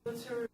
What's your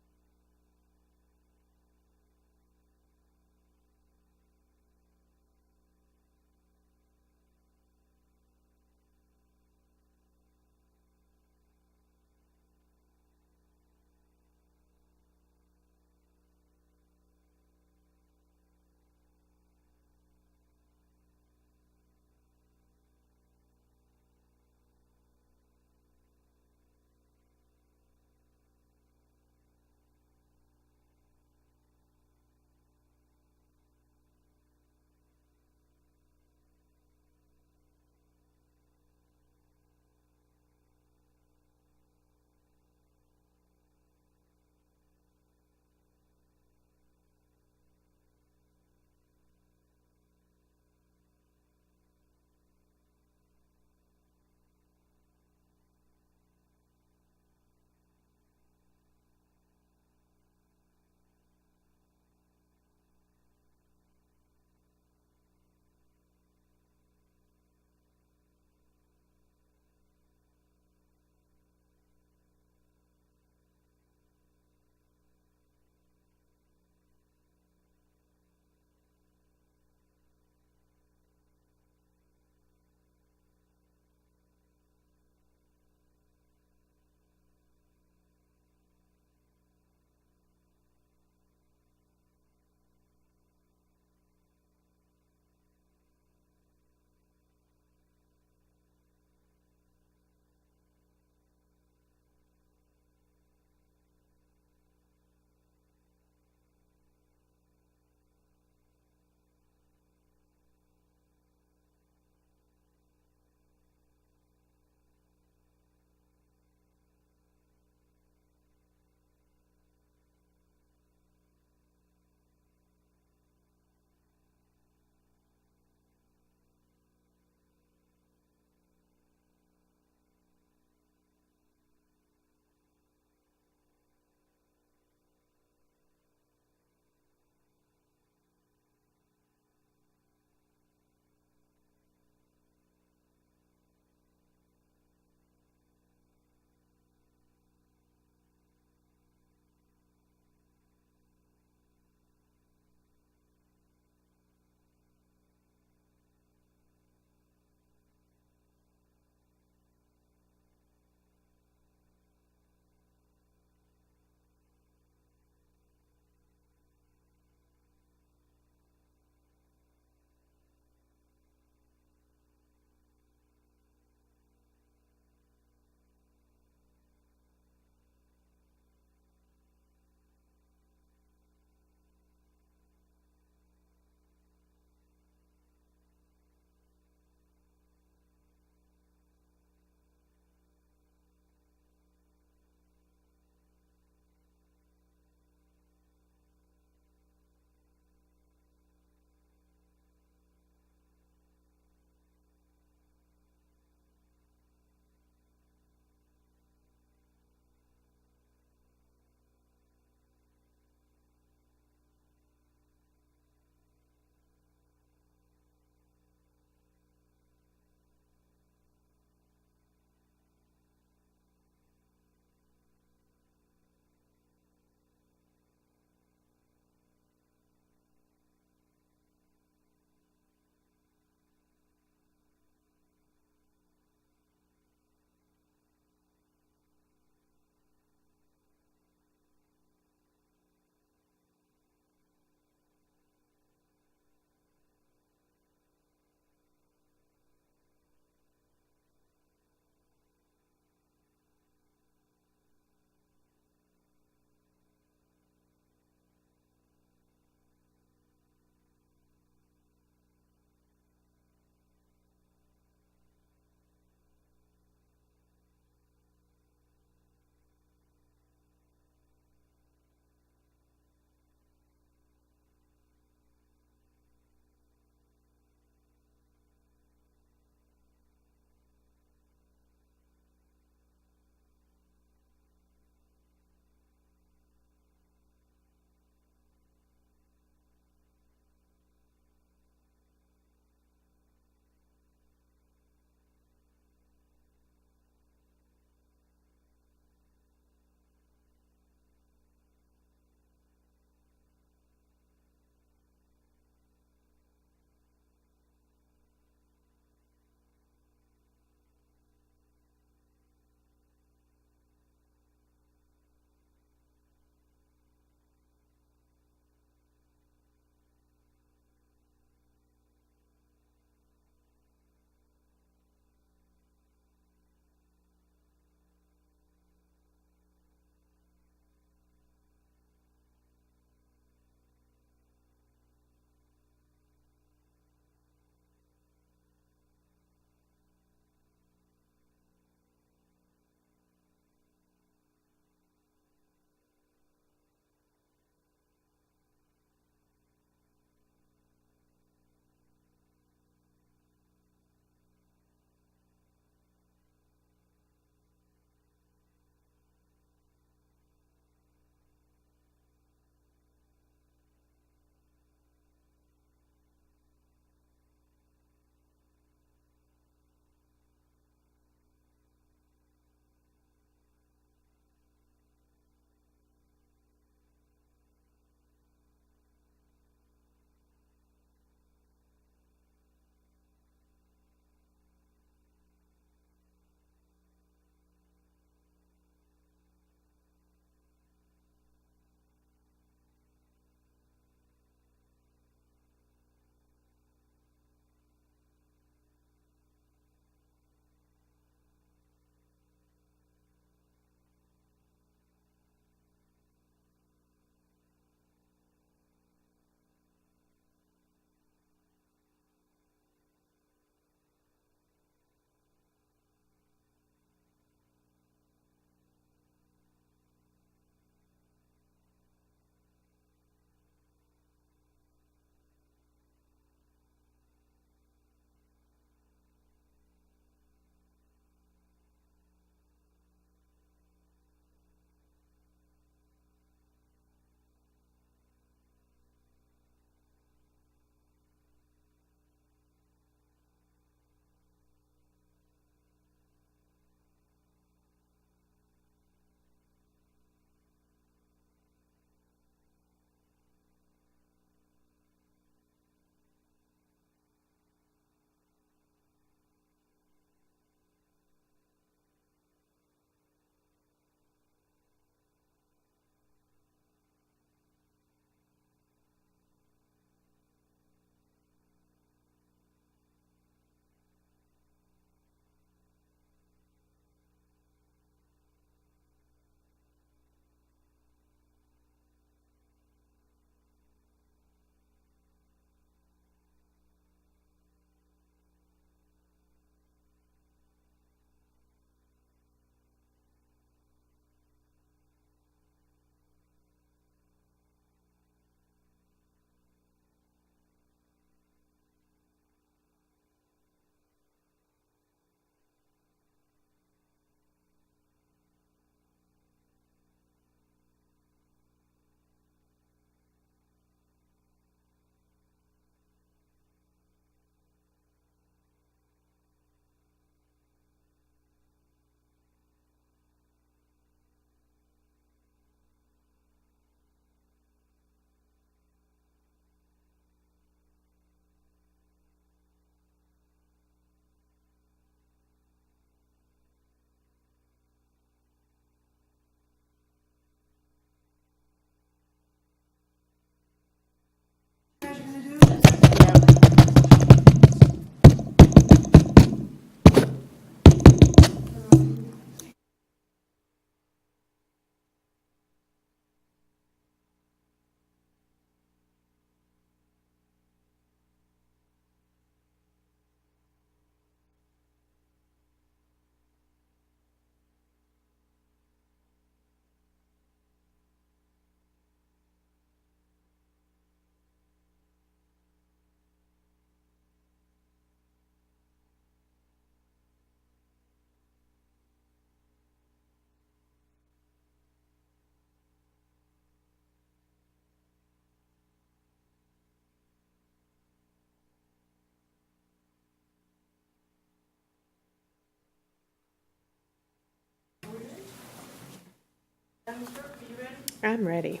I'm ready.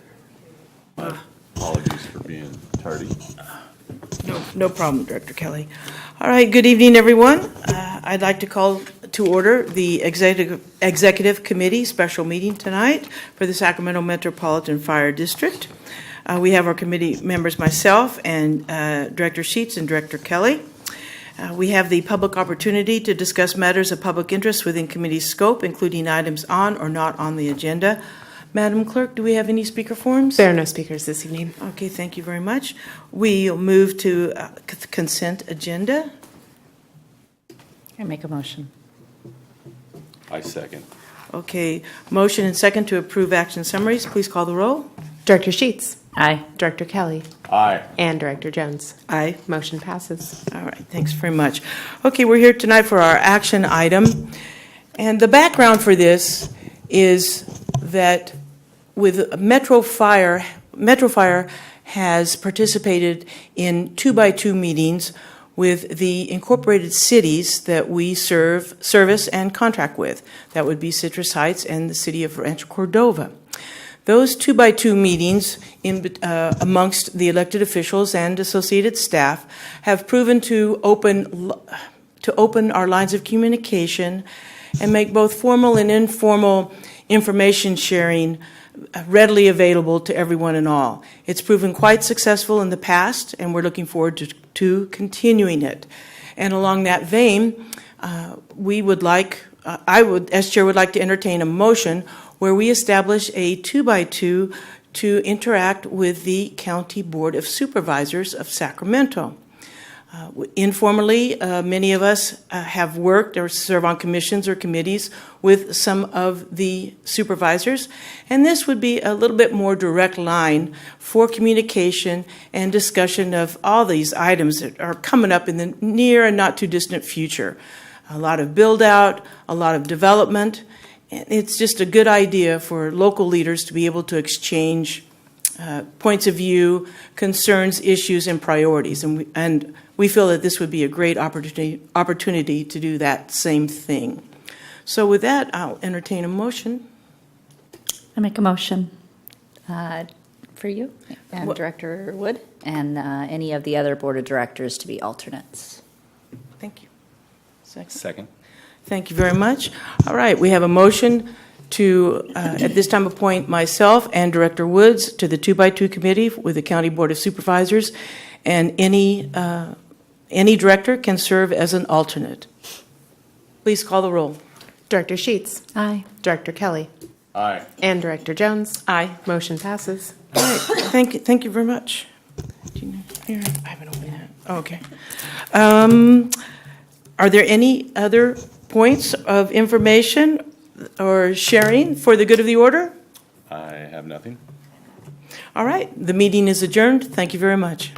Apologies for being tardy. No problem, Director Kelly. All right, good evening, everyone. I'd like to call to order the Executive Committee special meeting tonight for the Sacramento Metropolitan Fire District. We have our committee members, myself and Director Sheets and Director Kelly. We have the public opportunity to discuss matters of public interest within committee scope, including items on or not on the agenda. Madam Clerk, do we have any speaker forms? There are no speakers this evening. Okay, thank you very much. We'll move to consent agenda. I make a motion. I second. Okay, motion and second to approve action summaries. Please call the roll. Director Sheets, Aye. Director Kelly, Aye. and Director Jones. Aye. Motion passes. All right, thanks very much. Okay, we're here tonight for our action item. And the background for this is that with Metro Fire has participated in 2x2 meetings with the incorporated cities that we service and contract with. That would be Citrus Heights and the city of Rancho Cordova. Those 2x2 meetings amongst the elected officials and associated staff have proven to open our lines of communication and make both formal and informal information sharing readily available to everyone and all. It's proven quite successful in the past, and we're looking forward to continuing it. And along that vein, I would, as chair, would like to entertain a motion where we establish a 2x2 to interact with the County Board of Supervisors of Sacramento. Informally, many of us have worked or serve on commissions or committees with some of the supervisors, and this would be a little bit more direct line for communication and discussion of all these items that are coming up in the near and not too distant future. A lot of build out, a lot of development, and it's just a good idea for local leaders to be able to exchange points of view, concerns, issues, and priorities. And we feel that this would be a great opportunity to do that same thing. So with that, I'll entertain a motion. I make a motion for you and Director Wood and any of the other board of directors to be alternates. Thank you. Second. Thank you very much. All right, we have a motion to, at this time, appoint myself and Director Woods to the 2x2 committee with the County Board of Supervisors, and any director can serve as an alternate. Please call the roll. Director Sheets, Aye. Director Kelly, Aye. and Director Jones. Aye. Motion passes. All right, thank you very much. Here, I haven't opened that. Oh, okay. Are there any other points of information or sharing for the good of the order? I have nothing. All right, the meeting is adjourned. Thank you very much.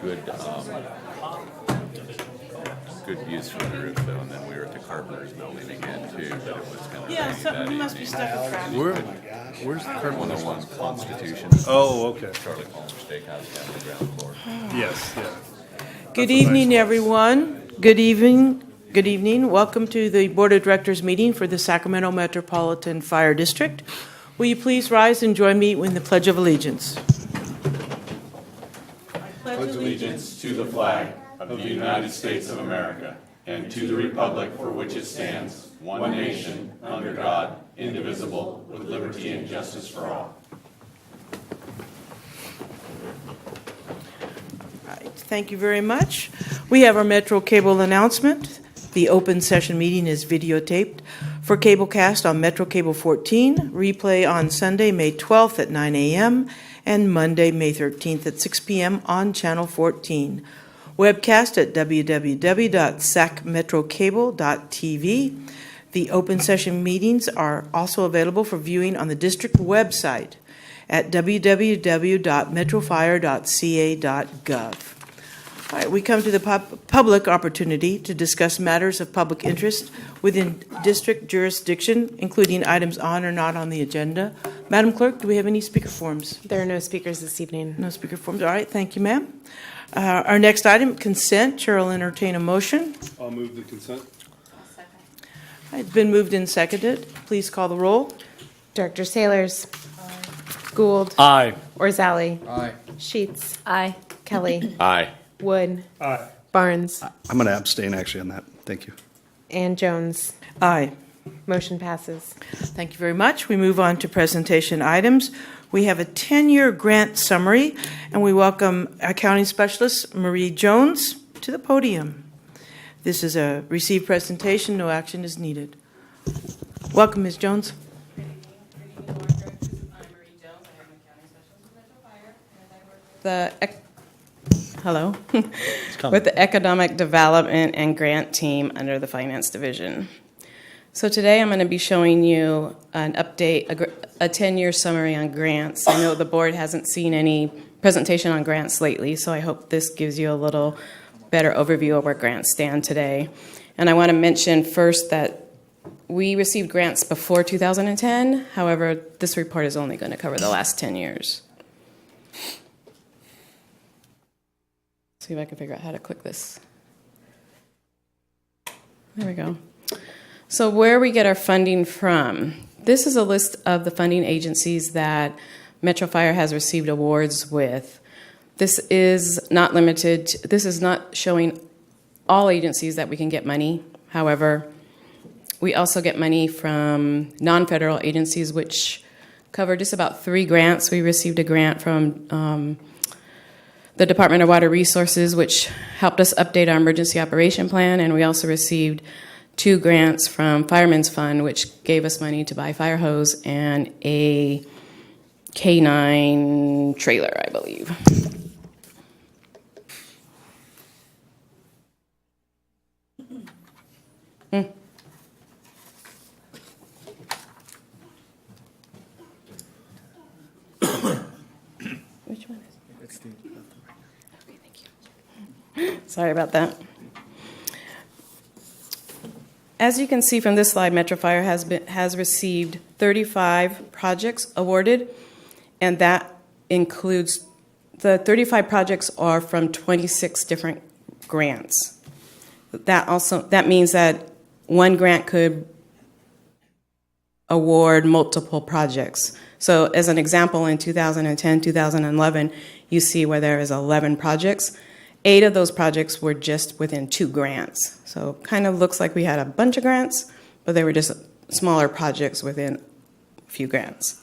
good, good views from the roof though, and then we were at the Carpenter's building again too, but it was kind of rainy that evening. Where's the current 101 Constitution. Oh, okay. Charlie Palmer Steakhouse down on the ground floor. Yes, yeah. Good That's a evening, nice place. everyone. Good evening. Good evening. Welcome to the Board of Directors meeting for the Sacramento Metropolitan Fire District. Will you please rise and join me in the Pledge of Allegiance? Pledge allegiance to the flag of the United States of America and to the republic for which it stands, one nation, under God, indivisible, with liberty and justice for all. Right. Thank you very much. We have our Metro Cable announcement. The open session meeting is videotaped for Cablecast on Metro Cable 14, replay on Sunday, May 12th at 9 a.m., and Monday, May 13th at 6 p.m. on Channel 14. Webcast at www.sacmetrocable.tv. The open session meetings are also available for viewing on the district website at www.metrofire.ca.gov. All right, we come to the public opportunity to discuss matters of public interest within district jurisdiction, including items on or not on the agenda. Madam Clerk, do we have any speaker forms? There are no speakers this evening. No speaker forms. All right, thank you, ma'am. Our next item, consent. Chair will entertain a motion. I'll move the consent. All right, it's been moved and seconded. Please call the roll. Director Sailors. Gould. Aye. Orzali. Aye. Sheets. Aye. Kelly. Aye. Wood. Aye. Barnes. I'm going to abstain actually on that. Thank you. And Jones. Aye. Motion passes. Thank you very much. We move on to presentation items. We have a 10-year grant summary, and we welcome Accounting Specialist Marie Jones to the podium. This is a received presentation. No action is needed. Welcome, Ms. Jones. Hello, with the Economic Development and Grant Team under the Finance Division. So today I'm going to be showing you an update, a 10-year summary on grants. I know the board hasn't seen any presentation on grants lately, so I hope this gives you a little better overview of where grants stand today. And I want to mention first that we received grants before 2010. However, this report is only going to cover the last 10 years. See if I can figure out how to click this. There we go. So where we get our funding from. This is a list of the funding agencies that Metro Fire has received awards with. This is not limited. This is not showing all agencies that we can get money. However, we also get money from non-federal agencies, which cover just about 3 grants. We received a grant from the Department of Water Resources, which helped us update our emergency operation plan, and we also received 2 grants from Fireman's Fund, which gave us money to buy fire hose and a K9 trailer, I believe. Which one is it? Okay, thank you. Sorry about that. As you can see from this slide, Metro Fire has received 35 projects awarded, and that includes the 35 projects are from 26 different grants. That means that one grant could award multiple projects. So as an example, in 2010, 2011, you see where there is 11 projects. 8 of those projects were just within 2 grants. So it kind of looks like we had a bunch of grants, but they were just smaller projects within a few grants.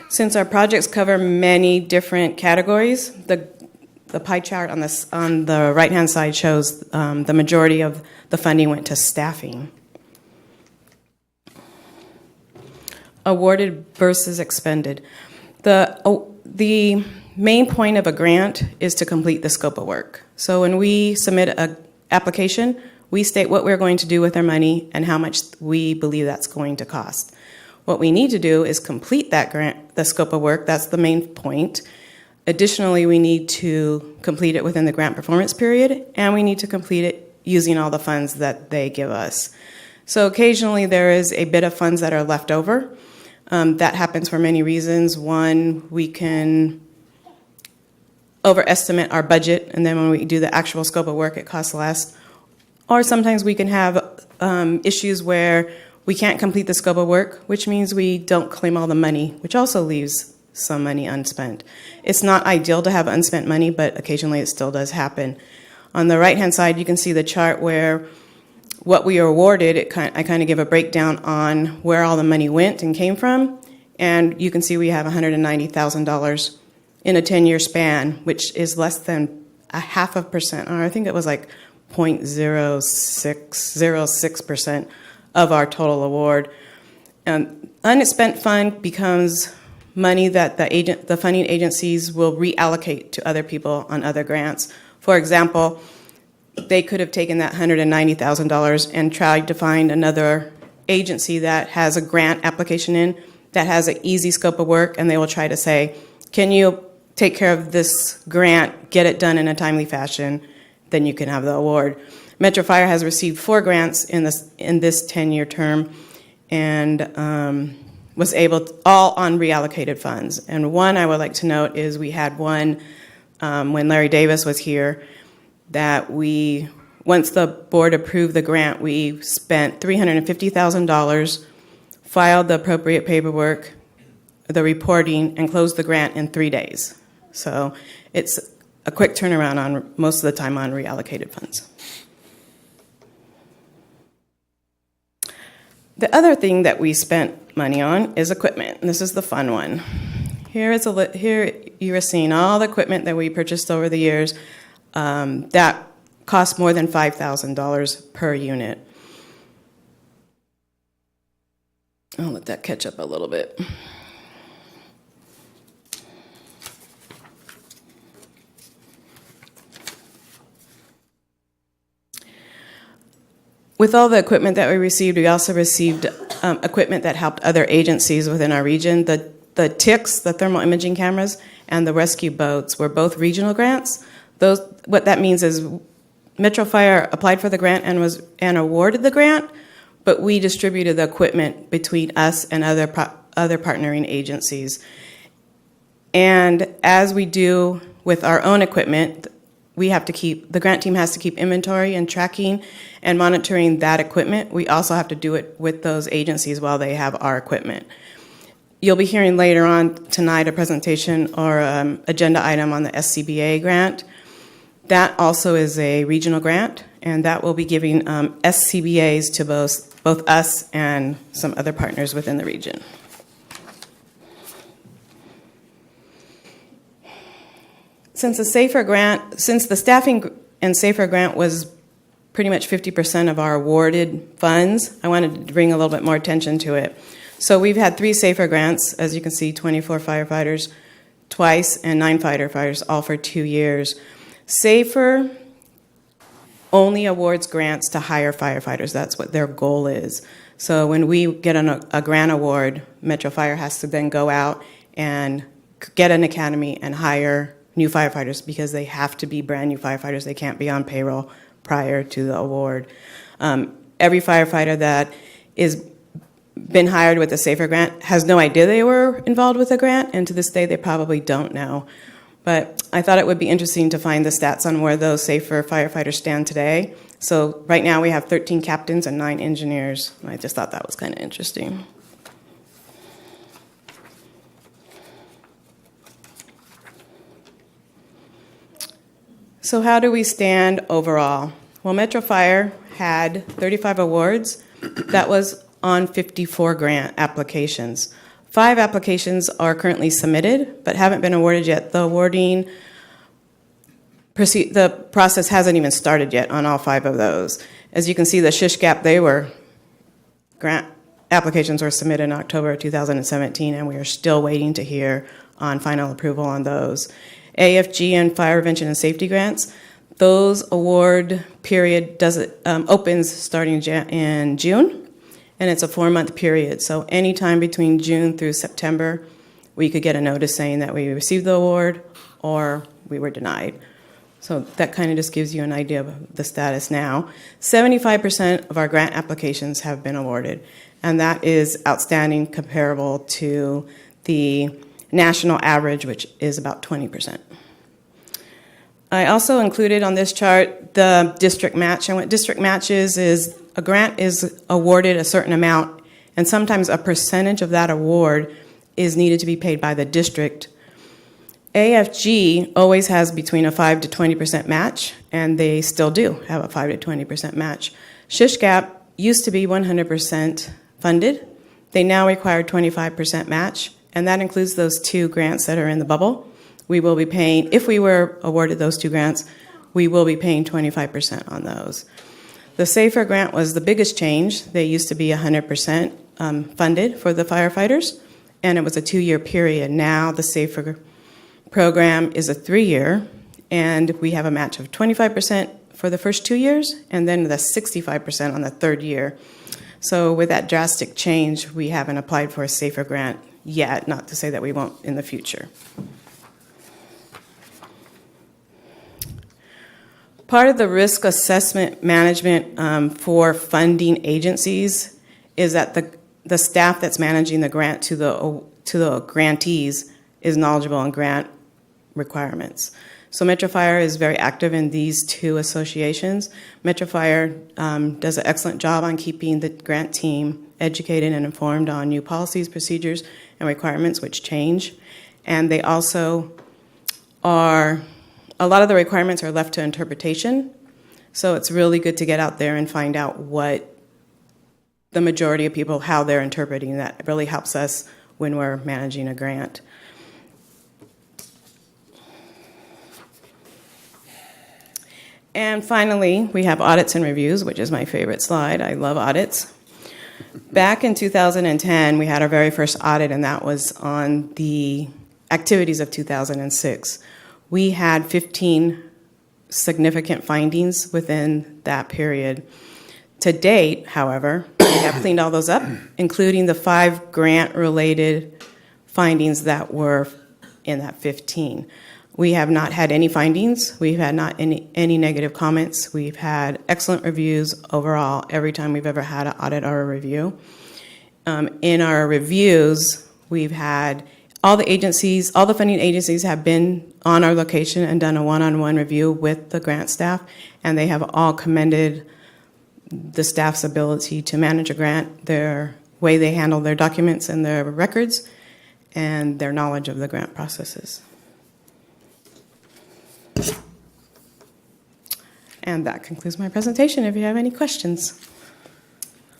Since our projects cover many different categories, the pie chart on the right-hand side shows the majority of the funding went to staffing. Awarded versus expended. The main point of a grant is to complete the scope of work. So when we submit an application, we state what we're going to do with our money and how much we believe that's going to cost. What we need to do is complete that grant, the scope of work. That's the main point. Additionally, we need to complete it within the grant performance period, and we need to complete it using all the funds that they give us. So occasionally there is a bit of funds that are left over. That happens for many reasons. One, we can overestimate our budget, and then when we do the actual scope of work, it costs less. Or sometimes we can have issues where we can't complete the scope of work, which means we don't claim all the money, which also leaves some money unspent. It's not ideal to have unspent money, but occasionally it still does happen. On the right-hand side, you can see the chart where what we are awarded, I kind of give a breakdown on where all the money went and came from, and you can see we have $190,000 in a 10-year span, which is less than 0.5%, or I think it was like 0.0606% of our total award. Unspent fund becomes money that the funding agencies will reallocate to other people on other grants. For example, they could have taken that $190,000 and tried to find another agency that has a grant application in that has an easy scope of work, and they will try to say, can you take care of this grant, get it done in a timely fashion, then you can have the award. Metro Fire has received 4 grants in this 10-year term, and was able to, all on reallocated funds. And one I would like to note is we had one when Larry Davis was here that once the board approved the grant, we spent $350,000, filed the appropriate paperwork, the reporting, and closed the grant in 3 days. So it's a quick turnaround on most of the time on reallocated funds. The other thing that we spent money on is equipment, and this is the fun one. Here you are seeing all the equipment that we purchased over the years that cost more than $5,000 per unit. I'll let that catch up a little bit. With all the equipment that we received, we also received equipment that helped other agencies within our region. The TICs, the thermal imaging cameras, and the rescue boats were both regional grants. What that means is Metro Fire applied for the grant and awarded the grant, but we distributed the equipment between us and other partnering agencies. And as we do with our own equipment, the grant team has to keep inventory and tracking and monitoring that equipment. We also have to do it with those agencies while they have our equipment. You'll be hearing later on tonight a presentation or agenda item on the SCBA grant. That also is a regional grant, and that will be giving SCBAs to both us and some other partners within the region. Since the staffing and SAFER grant was pretty much 50% of our awarded funds, I wanted to bring a little bit more attention to it. So we've had 3 SAFER grants, as you can see, 24 firefighters twice and 9 firefighters, all for 2 years. SAFER only awards grants to hire firefighters. That's what their goal is. So when we get a grant award, Metro Fire has to then go out and get an academy and hire new firefighters because they have to be brand new firefighters. They can't be on payroll prior to the award. Every firefighter that is been hired with a SAFER grant has no idea they were involved with a grant, and to this day they probably don't know. But I thought it would be interesting to find the stats on where those SAFER firefighters stand today. So right now we have 13 captains and 9 engineers. I just thought that was kind of interesting. So how do we stand overall? Well, Metro Fire had 35 awards. That was on 54 grant applications. 5 applications are currently submitted but haven't been awarded yet. The process hasn't even started yet on all 5 of those. As you can see, the Shishgap, grant applications were submitted in October of 2017, and we are still waiting to hear on final approval on those. AFG and Fire Prevention and Safety grants, those award period opens starting in June, and it's a 4-month period. So anytime between June through September, we could get a notice saying that we received the award or we were denied. So that kind of just gives you an idea of the status now. 75% of our grant applications have been awarded, and that is outstanding, comparable to the national average, which is about 20%. I also included on this chart the district match, and what district match is a grant is awarded a certain amount, and sometimes a percentage of that award is needed to be paid by the district. AFG always has between a 5 to 20% match, and they still do have a 5 to 20% match. SHISH-GAP used to be 100% funded. They now require 25% match, and that includes those 2 grants that are in the bubble. We will be paying, if we were awarded those 2 grants, we will be paying 25% on those. The SAFER grant was the biggest change. They used to be 100% funded for the firefighters, and it was a 2-year period. Now the SAFER program is a 3-year, and we have a match of 25% for the first 2 years, and then the 65% on the 3rd year. So with that drastic change, we haven't applied for a SAFER grant yet, not to say that we won't in the future. Part of the risk assessment management for funding agencies is that the staff that's managing the grant to the grantees is knowledgeable on grant requirements. So Metro Fire is very active in these 2 associations. Metro Fire does an excellent job on keeping the grant team educated and informed on new policies, procedures, and requirements which change. And they also are, a lot of the requirements are left to interpretation. So it's really good to get out there and find out what the majority of people, how they're interpreting that. It really helps us when we're managing a grant. And finally, we have audits and reviews, which is my favorite slide. I love audits. Back in 2010, we had our very first audit, and that was on the activities of 2006. We had 15 significant findings within that period. To date, however, we have cleaned all those up, including the 5 grant-related findings that were in that 15. We have not had any findings. We've had not any negative comments. We've had excellent reviews overall every time we've ever had an audit or a review. In our reviews, we've had all the funding agencies have been on our location and done a one-on-one review with the grant staff, and they have all commended the staff's ability to manage a grant, their way they handle their documents and their records, and their knowledge of the grant processes. And that concludes my presentation. If you have any questions.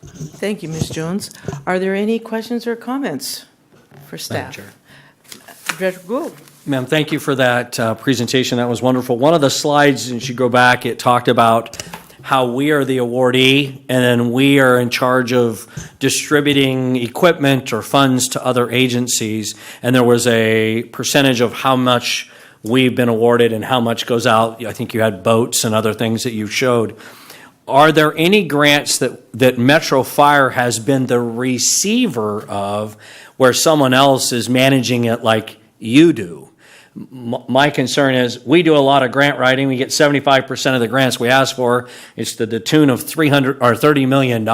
Thank you, Ms. Jones. Are there any questions or comments for staff? Chair. Director Gould. Ma'am, thank you for that presentation. That was wonderful. One of the slides, as you go back, it talked about how we are the awardee, and then we are in charge of distributing equipment or funds to other agencies. And there was a percentage of how much we've been awarded and how much goes out. I think you had boats and other things that you showed. Are there any grants that Metro Fire has been the receiver of where someone else is managing it like you do? My concern is we do a lot of grant writing. We get 75% of the grants we ask for. It's to the tune of $30 million.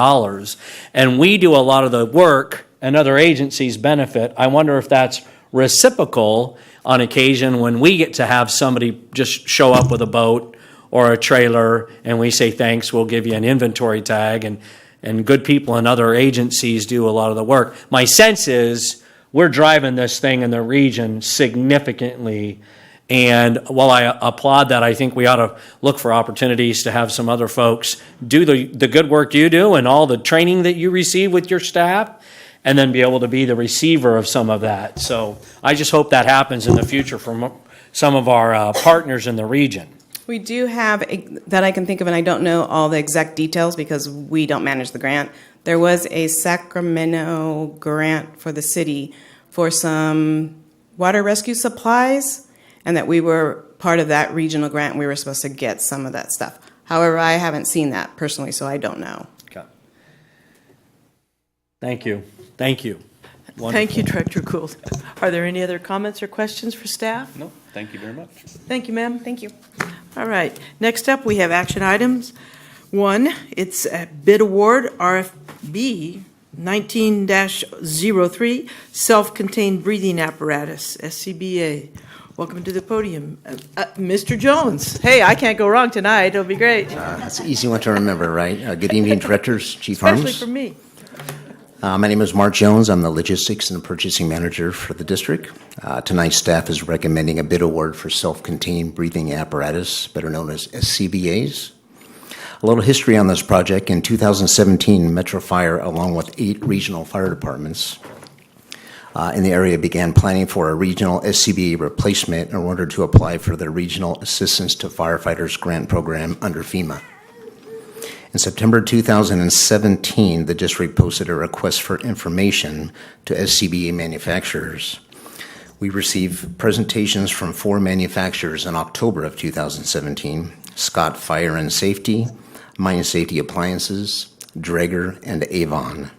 And we do a lot of the work and other agencies benefit. I wonder if that's reciprocal on occasion when we get to have somebody just show up with a boat or a trailer and we say, thanks, we'll give you an inventory tag, and good people in other agencies do a lot of the work. My sense is we're driving this thing in the region significantly, and while I applaud that, I think we ought to look for opportunities to have some other folks do the good work you do and all the training that you receive with your staff, and then be able to be the receiver of some of that. So I just hope that happens in the future from some of our partners in the region. We do have, that I can think of, and I don't know all the exact details because we don't manage the grant. There was a Sacramento grant for the city for some water rescue supplies, and that we were part of that regional grant, and we were supposed to get some of that stuff. However, I haven't seen that personally, so I don't know. Okay. Thank you. Thank you. Thank you, Director Gould. Are there any other comments or questions for staff? No, thank you very much. Thank you, ma'am. Thank you. All right. Next up, we have action items. One, it's a bid award, RFB 19-03, self-contained breathing apparatus, SCBA. Welcome to the podium. Mr. Jones. Hey, I can't go wrong tonight. It'll be great, That's an easy one to remember, right? Good evening, directors, Chief especially Harms. for me. My name is Mark Jones. I'm the Logistics and Purchasing Manager for the district. Tonight's staff is recommending a bid award for self-contained breathing apparatus, better known as SCBAs. A little history on this project. In 2017, Metro Fire, along with 8 regional fire departments in the area, began planning for a regional SCBA replacement in order to apply for the Regional Assistance to Firefighters Grant Program under FEMA. In September 2017, the district posted a request for information to SCBA manufacturers. We received presentations from 4 manufacturers in October of 2017: Scott Fire and Safety, Mine Safety Appliances, Draeger, and Avon.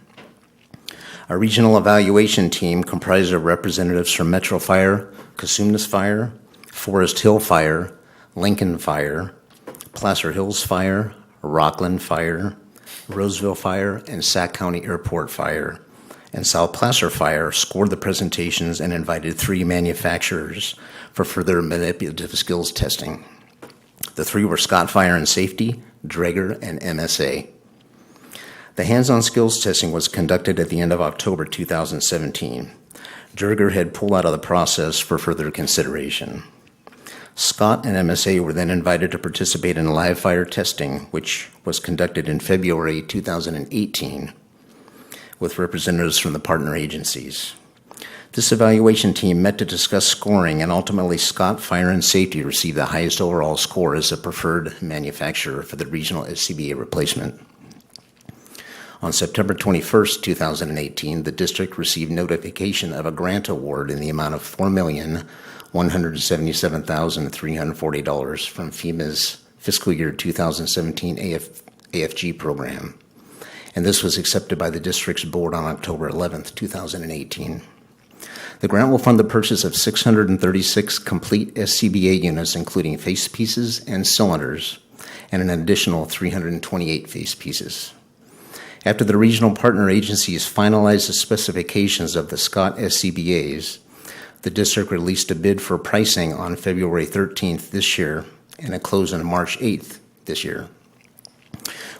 Our regional evaluation team comprised of representatives from Metro Fire, Cosumnes Fire, Forest Hill Fire, Lincoln Fire, Placer Hills Fire, Rockland Fire, Roseville Fire, and Sac County Airport Fire. And South Placer Fire scored the presentations and invited 3 manufacturers for further manipulative skills testing. The 3 were Scott Fire and Safety, Draeger, and MSA. The hands-on skills testing was conducted at the end of October 2017. Draeger had pulled out of the process for further consideration. Scott and MSA were then invited to participate in live fire testing, which was conducted in February 2018 with representatives from the partner agencies. This evaluation team met to discuss scoring, and ultimately Scott Fire and Safety received the highest overall score as a preferred manufacturer for the regional SCBA replacement. On September 21st, 2018, the district received notification of a grant award in the amount of $4,177,340 from FEMA's fiscal year 2017 AFG program, and this was accepted by the district's board on October 11th, 2018. The grant will fund the purchase of 636 complete SCBA units, including face pieces and cylinders, and an additional 328 face pieces. After the regional partner agencies finalized the specifications of the Scott SCBAs, the district released a bid for pricing on February 13th this year, and it closed on March 8th this year.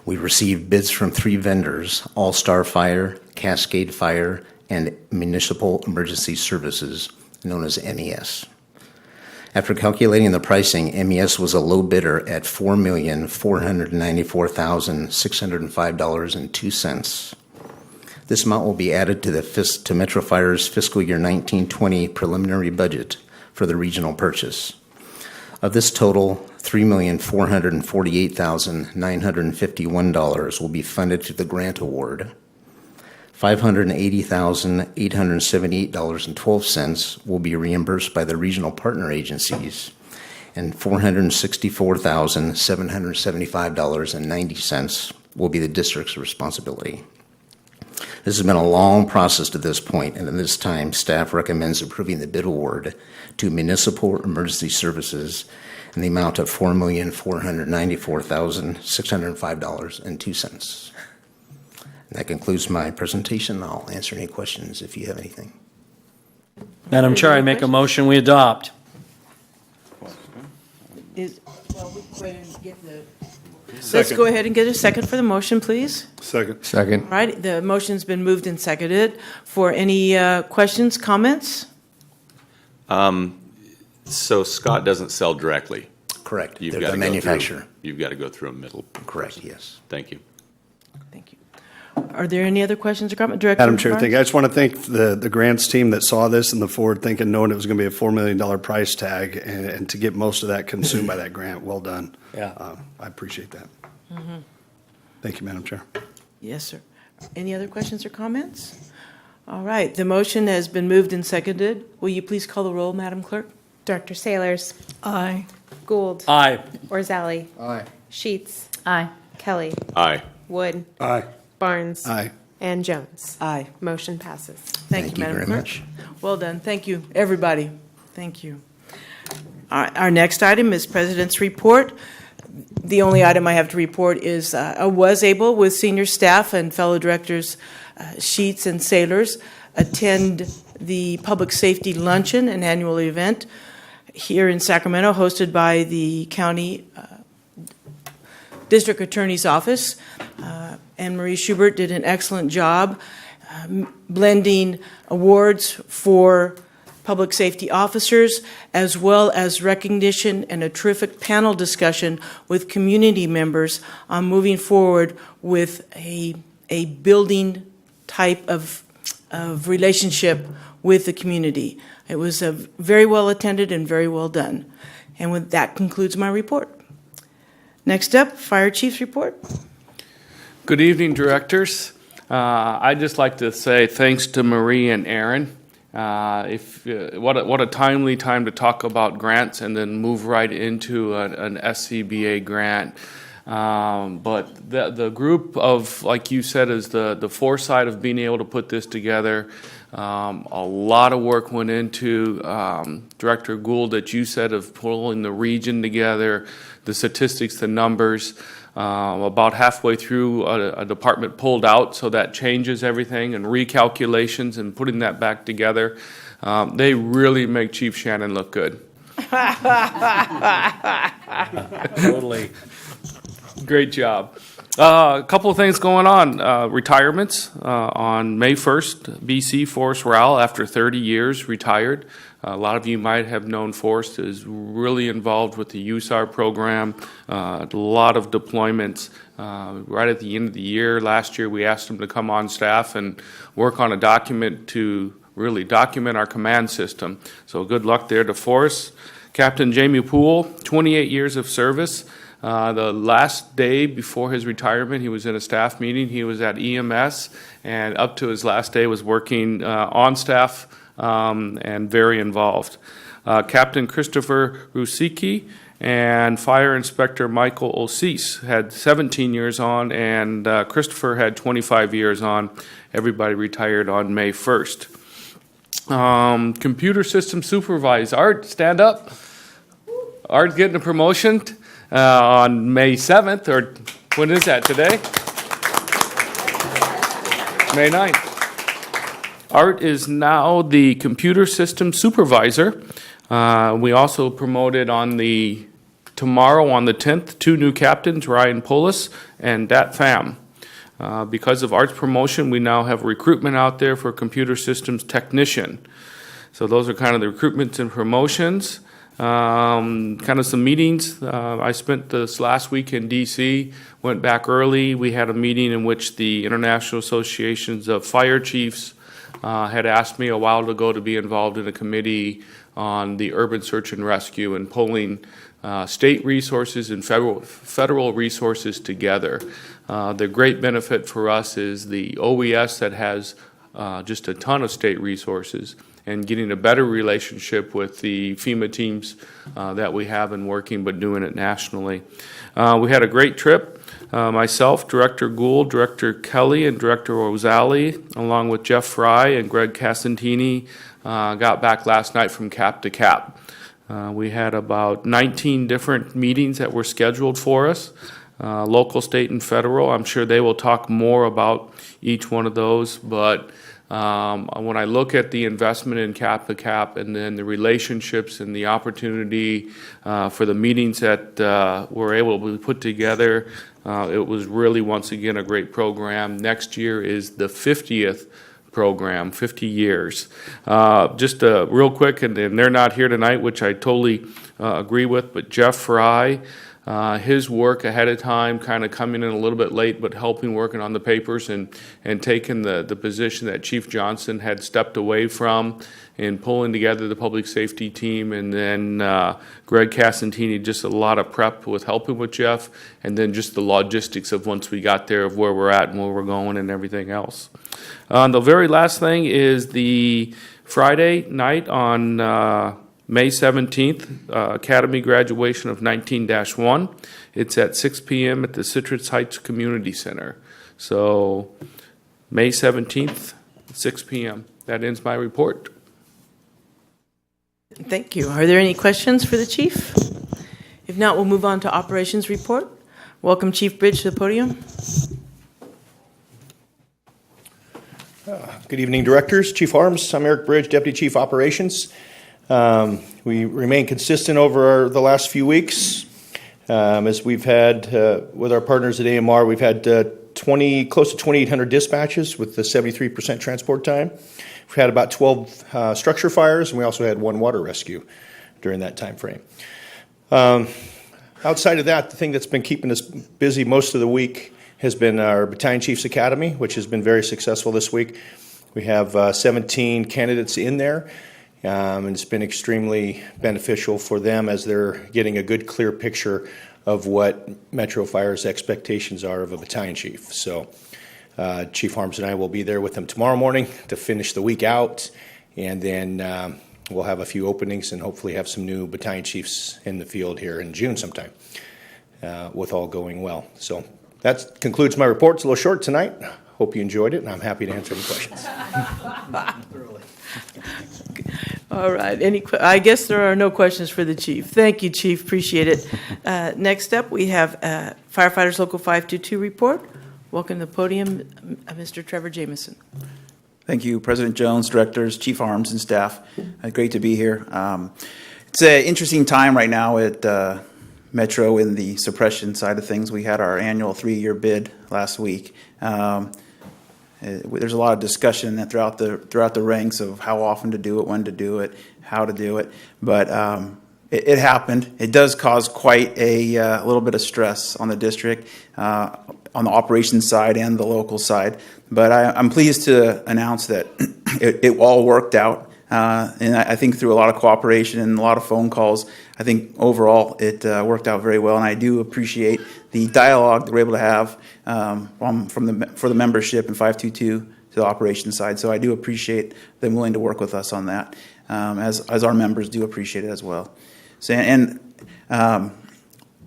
We received bids from 3 vendors: All Star Fire, Cascade Fire, and Municipal Emergency Services, known as MES. After calculating the pricing, MES was a low bidder at $4,494,605.02. This amount will be added to Metro Fire's fiscal year 1920 preliminary budget for the regional purchase. Of this total, $3,448,951 will be funded through the grant award. $580,878.12 will be reimbursed by the regional partner agencies, and $464,775.90 will be the district's responsibility. This has been a long process to this point, and at this time, staff recommends approving the bid award to Municipal Emergency Services in the amount of $4,494,605.02. That concludes my presentation. I'll answer any questions if you have anything. Madam Chair, I make a motion, we adopt. Let's go ahead and get a second for the motion, please. Second. Second. All right, the motion's been moved and seconded. For any questions, comments? So Scott doesn't sell directly. Correct. You've They're got the to go manufacturer. through, you've got to go through a middle. Correct, yes. Thank you. Thank you. Are there any other questions or comments? Director Madam Chair, Barnes? thank you. I just want to thank the grants team that saw this and the forward thinking, knowing it was going to be a $4 million price tag, and to get most of that consumed by that grant. Well done. Yeah. I appreciate that. Thank you, Madam Chair. Yes, sir. Any other questions or comments? All right, the motion has been moved and seconded. Will you please call the roll, Madam Clerk? Director Sailors. Aye. Gould. Aye. Orzali. Aye. Sheets. Aye. Kelly. Aye. Wood. Aye. Barnes. Aye. And Jones. Aye. Motion passes. Thank you, Madam very Clerk. much. Well done. Thank you, everybody. Thank you. Our next item is President's Report. The only item I have to report is I was able, with senior staff and fellow directors, Sheets and Sailors, attend the Public Safety Luncheon, an annual event here in Sacramento, hosted by the County District Attorney's Office. Anne Marie Schubert did an excellent job blending awards for public safety officers, as well as recognition and a terrific panel discussion with community members on moving forward with a building type of relationship with the community. It was very well attended and very well done. And that concludes my report. Next up, Fire Chief's report. Good evening, directors. I'd just like to say thanks to Marie and Aaron. What a timely time to talk about grants and then move right into an SCBA grant. But the group of, like you said, is the foresight of being able to put this together. A lot of work went into Director Gould, that you said, of pulling the region together, the statistics, the numbers. About halfway through, a department pulled out, so that changes everything, and recalculations and putting that back together. They really make Chief Shannon look good. Totally. Great job. A couple of things going on. Retirements. On May 1st, BC Forrest Rowell, after 30 years, retired. A lot of you might have known Forrest is really involved with the USAR program, a lot of deployments. Right at the end of the year, last year, we asked him to come on staff and work on a document to really document our command system. So good luck there to Forrest. Captain Jamie Poole, 28 years of service. The last day before his retirement, he was in a staff meeting. He was at EMS, and up to his last day was working on staff and very involved. Captain Christopher Rusicki and Fire Inspector Michael Olsese had 17 years on, and Christopher had 25 years on. Everybody retired on May 1st. Computer system supervisor, Art, stand up. Art's getting a promotion on May 7th, or when is that, today? May 9th. Art is now the computer system supervisor. We also promoted tomorrow on the 10th, 2 new captains, Ryan Polis and Dat Pham. Because of Art's promotion, we now have recruitment out there for computer systems technician. So those are kind of the recruitments and promotions. Kind of some meetings. I spent this last week in D.C., went back early. We had a meeting in which the International Associations of Fire Chiefs had asked me a while ago to be involved in a committee on the urban search and rescue and pulling state resources and federal resources together. The great benefit for us is the OES that has just a ton of state resources, and getting a better relationship with the FEMA teams that we have been working, but doing it nationally. We had a great trip. Myself, Director Gould, Director Kelly, and Director Rosali, along with Jeff Fry and Greg Casantini, got back last night from cap to cap. We had about 19 different meetings that were scheduled for us, local, state, and federal. I'm sure they will talk more about each one of those, but when I look at the investment in cap to cap and then the relationships and the opportunity for the meetings that we're able to put together, it was really, once again, a great program. Next year is the 50th program, 50 years. Just real quick, and they're not here tonight, which I totally agree with, but Jeff Fry, his work ahead of time, kind of coming in a little bit late, but helping working on the papers and taking the position that Chief Johnson had stepped away from and pulling together the public safety team. And then Greg Casantini, just a lot of prep with helping with Jeff, and then just the logistics of once we got there of where we're at and where we're going and everything else. The very last thing is the Friday night on May 17th, Academy graduation of 19-1. It's at 6 p.m. at the Citrus Heights Community Center. So May 17th, 6 p.m. That ends my report. Thank you. Are there any questions for the chief? If not, we'll move on to operations report. Welcome Chief Bridge to the podium. Good evening, directors. Chief Harms, I'm Eric Bridge, Deputy Chief Operations. We remain consistent over the last few weeks. As we've had with our partners at AMR, we've had close to 2,800 dispatches with the 73% transport time. We've had about 12 structure fires, and we also had 1 water rescue during that time frame. Outside of that, the thing that's been keeping us busy most of the week has been our Battalion Chiefs Academy, which has been very successful this week. We have 17 candidates in there, and it's been extremely beneficial for them as they're getting a good, clear picture of what Metro Fire's expectations are of a battalion chief. So Chief Harms and I will be there with them tomorrow morning to finish the week out, and then we'll have a few openings and hopefully have some new battalion chiefs in the field here in June sometime, with all going well. So that concludes my report. It's a little short tonight. Hope you enjoyed it, and I'm happy to answer any questions. All right. I guess there are no questions for the chief. Thank you, Chief. Appreciate it. Next up, we have Firefighters Local 522 report. Welcome to the podium, Mr. Trevor Jameson. Thank you, President Jones, directors, Chief Harms, and staff. Great to be here. It's an interesting time right now at Metro in the suppression side of things. We had our annual 3-year bid last week. There's a lot of discussion throughout the ranks of how often to do it, when to do it, how to do it. But it happened. It does cause quite a little bit of stress on the district, on the operations side and the local side. But I'm pleased to announce that it all worked out. And I think through a lot of cooperation and a lot of phone calls, I think overall it worked out very well. And I do appreciate the dialogue that we're able to have for the membership in 522 to the operations side. So I do appreciate them willing to work with us on that, as our members do appreciate it as well. So,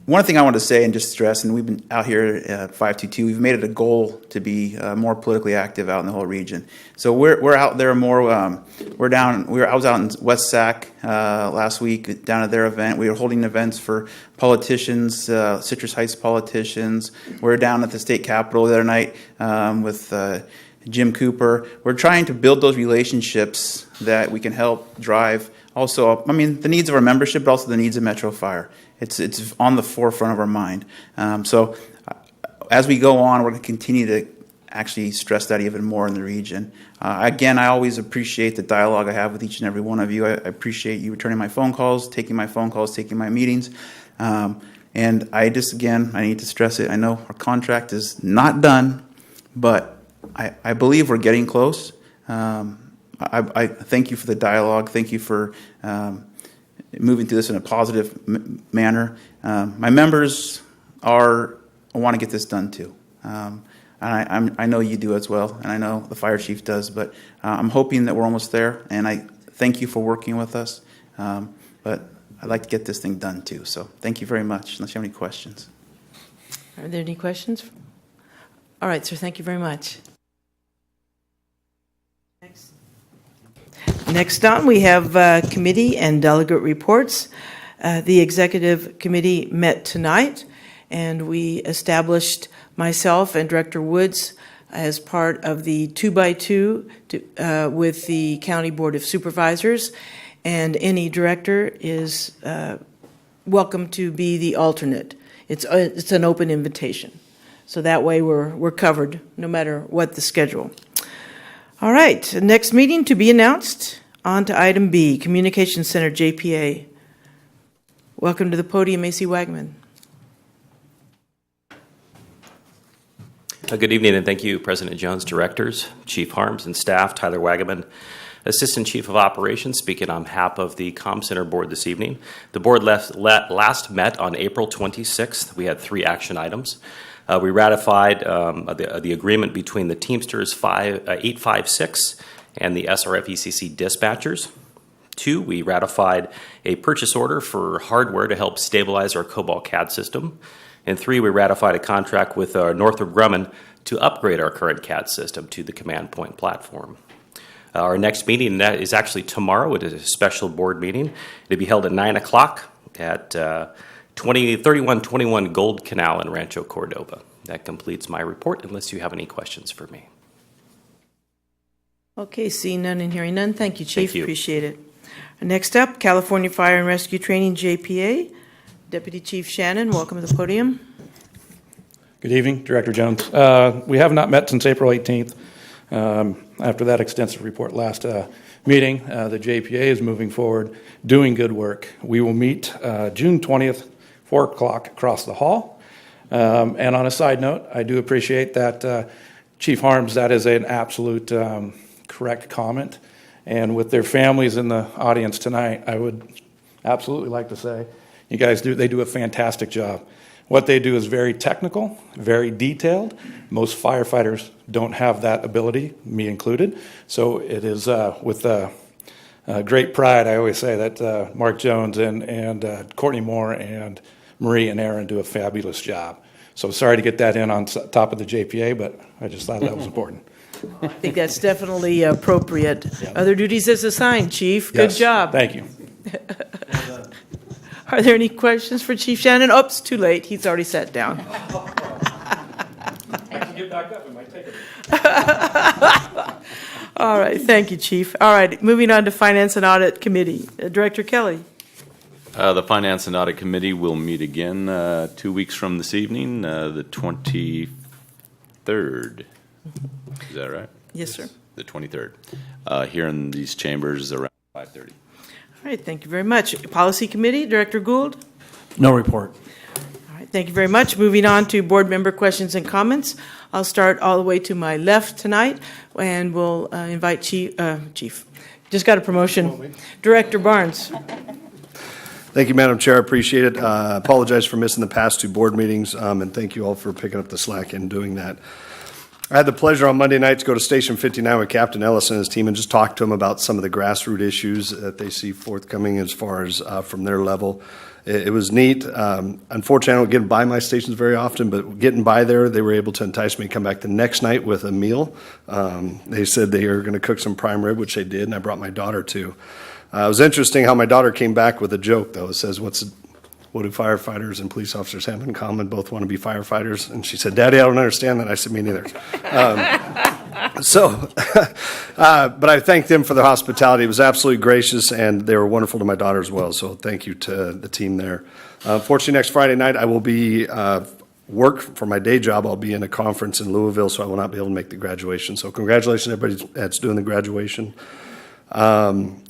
one thing I want to say and just stress, and we've been out here at 522, we've made it a goal to be more politically active out in the whole region. So we're out there more. I was out in West Sac last week down at their event. We were holding events for politicians, Citrus Heights politicians. We're down at the state capitol the other night with Jim Cooper. We're trying to build those relationships that we can help drive. Also, the needs of our membership, but also the needs of Metro Fire. It's on the forefront of our mind. So as we go on, we're going to continue to actually stress that even more in the region. Again, I always appreciate the dialogue I have with each and every one of you. I appreciate you returning my phone calls, taking my meetings. And I need to stress it. I know our contract is not done, but I believe we're getting close. I thank you for the dialogue. Thank you for moving through this in a positive manner. My members want to get this done too. And I know you do as well, and I know the fire chief does, but I'm hoping that we're almost there, and I thank you for working with us. But I'd like to get this thing done too. So thank you very much, unless you have any questions. Are there any questions? All right, sir, thank you very much. Next on, we have committee and delegate reports. The executive committee met tonight, and we established myself and Director Woods as part of the 2x2 with the County Board of Supervisors, and any director is welcome to be the alternate. It's an open invitation, so that way we're covered no matter what the schedule. All right, next meeting to be announced. On to item B, Communications Center, JPA. Welcome to the podium, A.C. Wagman. Good evening, and thank you, President Jones, directors, Chief Harms, and staff. Tyler Wagaman, Assistant Chief of Operations, speaking on behalf of the Comm Center Board this evening. The board last met on April 26th. We had 3 action items. We ratified the agreement between the Teamsters 856 and the SRF ECC dispatchers. 2, we ratified a purchase order for hardware to help stabilize our COBOL CAD system. And 3, we ratified a contract with Northrop Grumman to upgrade our current CAD system to the Command Point platform. Our next meeting is actually tomorrow. It is a special board meeting. It'll be held at 9 o'clock at 3121 Gold Canal in Rancho Cordova. That completes my report, unless you have any questions for me. Okay, seeing none and hearing none. Thank you, Chief. Thank you. Appreciate it. Next up, California Fire and Rescue Training, JPA. Deputy Chief Shannon, welcome to the podium. Good evening, Director Jones. We have not met since April 18th. After that extensive report last meeting, the JPA is moving forward, doing good work. We will meet June 20th, 4 o'clock across the hall. And on a side note, I do appreciate that Chief Harms, that is an absolute correct comment. And with their families in the audience tonight, I would absolutely like to say, you guys they do a fantastic job. What they do is very technical, very detailed. Most firefighters don't have that ability, me included. So it is with great pride, I always say that Mark Jones and Courtney Moore and Marie and Aaron do a fabulous job. So sorry to get that in on top of the JPA, but I just thought that was important. I think that's definitely appropriate. Other duties as assigned, Chief. Good Yes, job. Thank you. Are there any questions for Chief Shannon? Oops, too late. He's already sat down. I can get back up. It might take All right, thank you, Chief. All right, moving on to Finance and Audit Committee. Director Kelly. The Finance and Audit Committee will meet again 2 weeks from this evening, the 23rd. Is that right? Yes, sir. The 23rd. Here in these chambers around 5:30. All right, thank you very much. Policy Committee, Director Gould. No report. All right, thank you very much. Moving on to board member questions and comments. I'll start all the way to my left tonight, and we'll invite Chief. Just got a promotion. Director Barnes. Thank you, Madam Chair. I appreciate it. Apologize for missing the past 2 board meetings, and thank you all for picking up the slack and doing that. I had the pleasure on Monday night to go to Station 59 with Captain Ellis and his team and just talk to him about some of the grassroots issues that they see forthcoming as far as from their level. It was neat. Unfortunately, I don't get by my stations very often, but getting by there, they were able to entice me to come back the next night with a meal. They said they were going to cook some prime rib, which they did, and I brought my daughter too. It was interesting how my daughter came back with a joke, though. It says, what do firefighters and police officers have in common? Both want to be firefighters. And she said, Daddy, I don't understand that. I said, me neither. But I thanked them for their hospitality. It was absolutely gracious, and they were wonderful to my daughter as well. So thank you to the team there. Fortunately, next Friday night, I will be work for my day job. I'll be in a conference in Louisville, so I will not be able to make the graduation. So congratulations, everybody that's doing the graduation.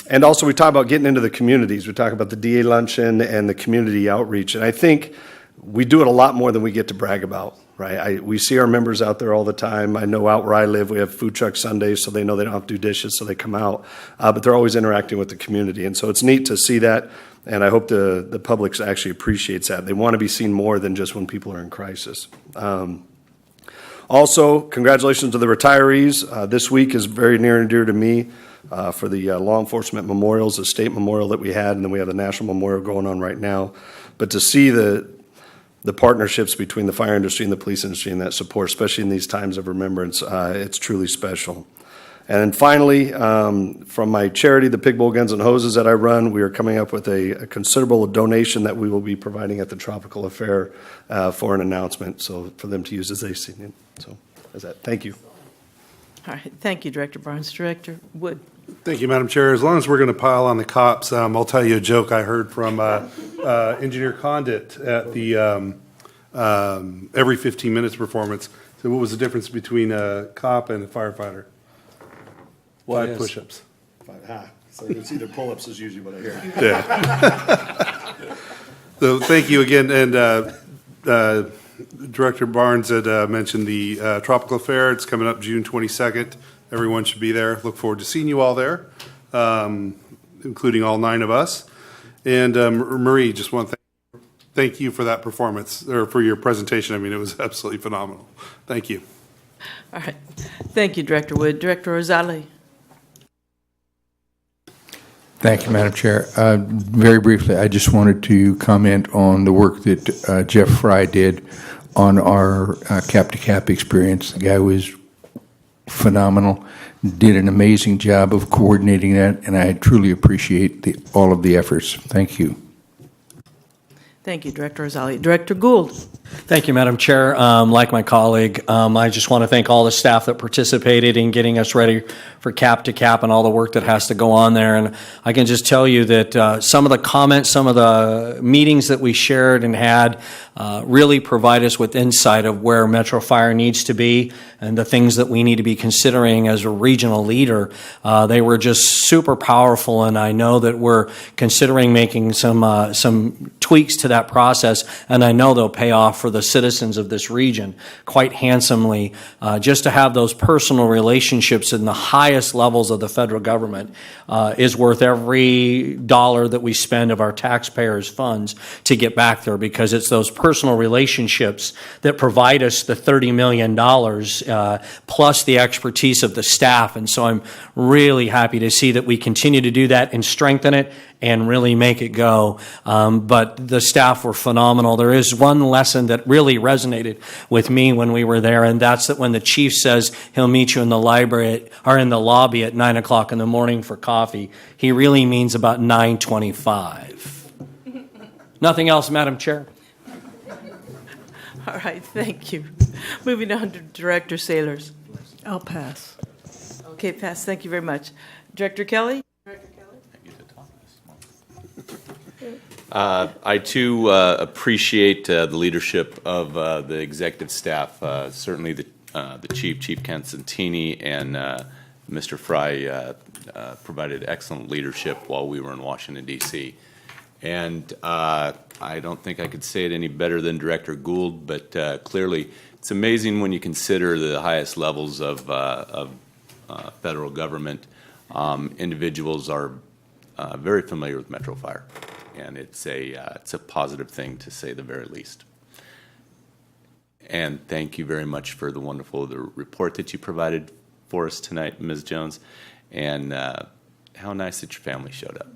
And also, we talk about getting into the communities. We talk about the DA luncheon and the community outreach. And I think we do it a lot more than we get to brag about, right? We see our members out there all the time. I know out where I live, we have food truck Sundays, so they know they don't have to do dishes, so they come out. But they're always interacting with the community. And so it's neat to see that. And I hope the public actually appreciates that. They want to be seen more than just when people are in crisis. Also, congratulations to the retirees. This week is very near and dear to me. For the law enforcement memorials, the state memorial that we had, and then we have the national memorial going on right now. But to see the partnerships between the fire industry and the police industry and that support, especially in these times of remembrance, it's truly special. And then finally, from my charity, the Pig Bowl Guns and Hoses that I run, we are coming up with a considerable donation that we will be providing at the Tropical Affair for an announcement, so for them to use as they see it. So that's that. Thank you. All right, thank you, Director Barnes. Director Wood. Thank you, Madam Chair. As long as we're going to pile on the cops, I'll tell you a joke I heard from Engineer Condit at the every 15 minutes performance. So what was the difference between a cop and a firefighter? 5 push-ups. So it's either pull-ups is usually what I hear. Yeah. So thank you again. And Director Barnes had mentioned the Tropical Fair. It's coming up June 22nd. Everyone should be there. Look forward to seeing you all there, including all 9 of us. And Marie, just want to thank you for that performance, or for your presentation. I mean, it was absolutely phenomenal. Thank you. All right. Thank you, Director Wood. Director Rosale. Thank you, Madam Chair. Very briefly, I just wanted to comment on the work that Jeff Fry did on our cap-to-cap experience. The guy was phenomenal, did an amazing job of coordinating that, and I truly appreciate all of the efforts. Thank you. Thank you, Director Rosali. Director Gould. Thank you, Madam Chair. Like my colleague, I just want to thank all the staff that participated in getting us ready for cap to cap and all the work that has to go on there. And I can just tell you that some of the comments, some of the meetings that we shared and had really provide us with insight of where Metro Fire needs to be and the things that we need to be considering as a regional leader. They were just super powerful, and I know that we're considering making some tweaks to that process, and I know they'll pay off for the citizens of this region quite handsomely. Just to have those personal relationships in the highest levels of the federal government is worth every dollar that we spend of our taxpayers' funds to get back there, because it's those personal relationships that provide us the $30 million plus the expertise of the staff. And so I'm really happy to see that we continue to do that and strengthen it and really make it go. But the staff were phenomenal. There is one lesson that really resonated with me when we were there, and that's that when the chief says he'll meet you in the library or in the lobby at 9 o'clock in the morning for coffee, he really means about 9:25. Nothing else, Madam Chair. All right, thank you. Moving on to Director Sailors. I'll pass. Okay, pass. Thank you very much. Director Kelly? I too appreciate the leadership of the executive staff, certainly the Chief Constantini, and Mr. Fry provided excellent leadership while we were in Washington, D.C. And I don't think I could say it any better than Director Gould, but clearly it's amazing when you consider the highest levels of federal government. Individuals are very familiar with Metro Fire, and it's a positive thing, to say the very least. And thank you very much for the report that you provided for us tonight, Ms. Jones, and how nice that your family showed up.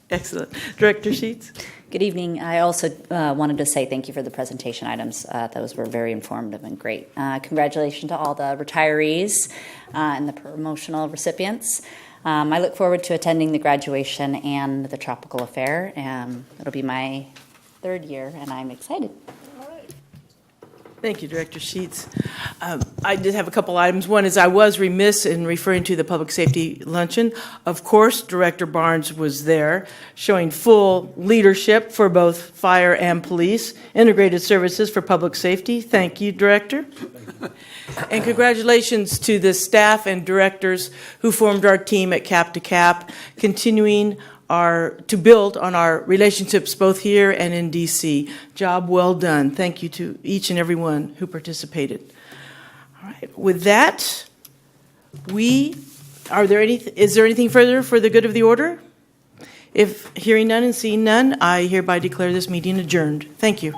Excellent. Director Sheets? Good evening. I also wanted to say thank you for the presentation items. Those were very informative and great. Congratulations to all the retirees and the promotional recipients. I look forward to attending the graduation and the Tropical Affair. It'll be my 3rd year, and I'm excited. Thank you, Director Sheets. I did have a couple items. One is I was remiss in referring to the Public Safety Luncheon. Of course, Director Barnes was there, showing full leadership for both fire and police, integrated services for public safety. Thank you, Director. And congratulations to the staff and directors who formed our team at Cap to Cap, continuing to build on our relationships both here and in D.C. Job well done. Thank you to each and every one who participated. All right. With that, is there anything further for the good of the order? If hearing none and seeing none, I hereby declare this meeting adjourned. Thank you.